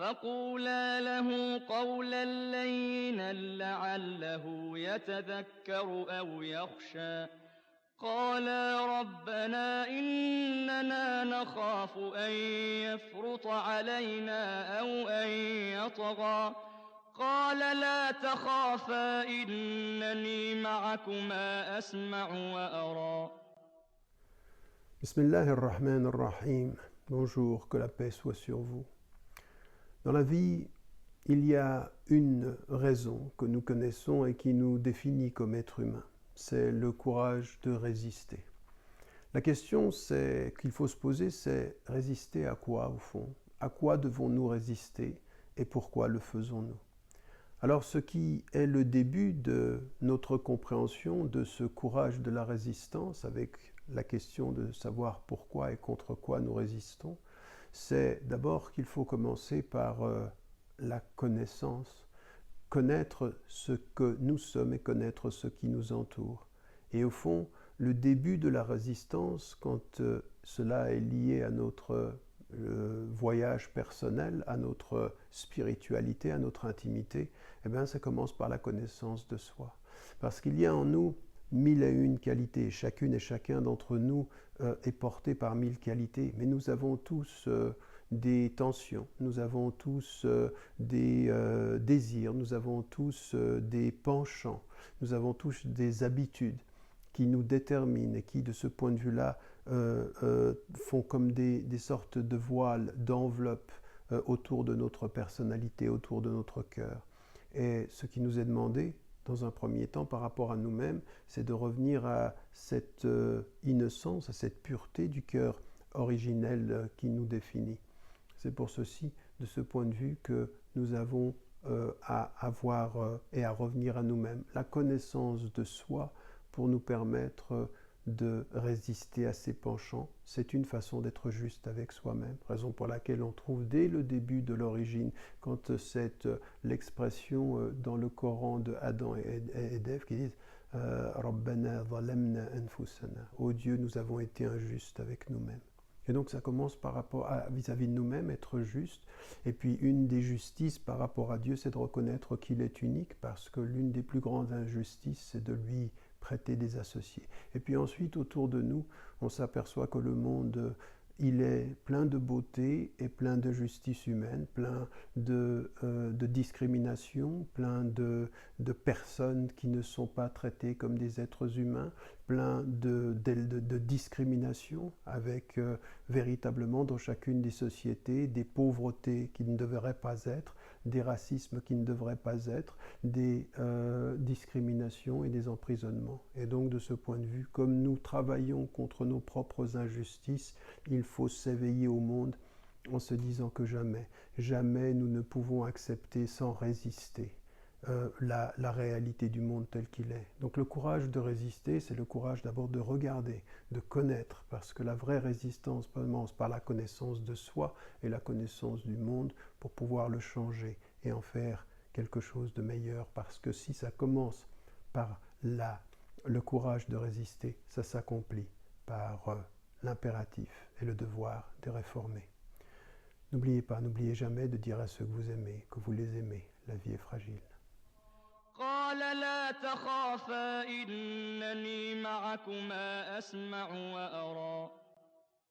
فقولا له قولا لينا لعله يتذكر أو يخشى قالا ربنا إننا نخاف أن يفرط علينا أو أن يطغى قال لا تخافا إنني معكما أسمع وأرى. Bismillah ar-Rahman ar-Rahim. Bonjour, que la paix soit sur vous. Dans la vie, il y a une raison que nous connaissons et qui nous définit comme êtres humains. C'est le courage de résister. La question qu'il faut se poser, c'est résister à quoi au fond? À quoi devons-nous résister et pourquoi le faisons-nous? Alors ce qui est le début de notre compréhension de ce courage de la résistance, avec la question de savoir pourquoi et contre quoi nous résistons, c'est d'abord qu'il faut commencer par la connaissance, connaître ce que nous sommes et connaître ce qui nous entoure. Et au fond, le début de la résistance, quand cela est lié à notre voyage personnel, à notre spiritualité, à notre intimité, eh bien, ça commence par la connaissance de soi. Parce qu'il y a en nous 1001 qualités. Chacune et chacun d'entre nous est porté par 1000 qualités. Mais nous avons tous des tensions, nous avons tous des désirs, nous avons tous des penchants, nous avons tous des habitudes qui nous déterminent et qui, de ce point de vue-là, font comme des sortes de voiles, d'enveloppes autour de notre personnalité, autour de notre cœur. Et ce qui nous est demandé, dans un premier temps, par rapport à nous-mêmes, c'est de revenir à cette innocence, à cette pureté du cœur originel qui nous définit. C'est pour ceci, de ce point de vue, que nous avons à avoir et à revenir à nous-mêmes la connaissance de soi pour nous permettre de résister à ses penchants. C'est une façon d'être juste avec soi-même, raison pour laquelle on trouve dès le début de l'origine, quand c'est l'expression dans le Coran de Adam et d'Ève qui disent « Rabbana zalamna anfusana » « Ô Dieu, nous avons été injustes avec nous-mêmes ». Et donc ça commence par rapport à vis-à-vis de nous-mêmes, être juste. Et puis une des justices par rapport à Dieu, c'est de reconnaître qu'il est unique, parce que l'une des plus grandes injustices, c'est de lui prêter des associés. Et puis ensuite, autour de nous, on s'aperçoit que le monde, il est plein de beauté et plein de justice humaine, plein de discrimination, plein de personnes qui ne sont pas traitées comme des êtres humains, plein de discrimination, avec véritablement dans chacune des sociétés des pauvretés qui ne devraient pas être, des racismes qui ne devraient pas être, des discriminations et des emprisonnements. Et donc de ce point de vue, comme nous travaillons contre nos propres injustices, il faut s'éveiller au monde en se disant que jamais nous ne pouvons accepter sans résister la réalité du monde tel qu'il est. Donc le courage de résister, c'est le courage d'abord de regarder, de connaître, parce que la vraie résistance commence par la connaissance de soi et la connaissance du monde pour pouvoir le changer et en faire quelque chose de meilleur, parce que si ça commence par le courage de résister, ça s'accomplit par l'impératif et le devoir de réformer. N'oubliez jamais de dire à ceux que vous aimez, que vous les aimez. La vie est fragile. قال لا تخافا إنني معكما أسمع وأرى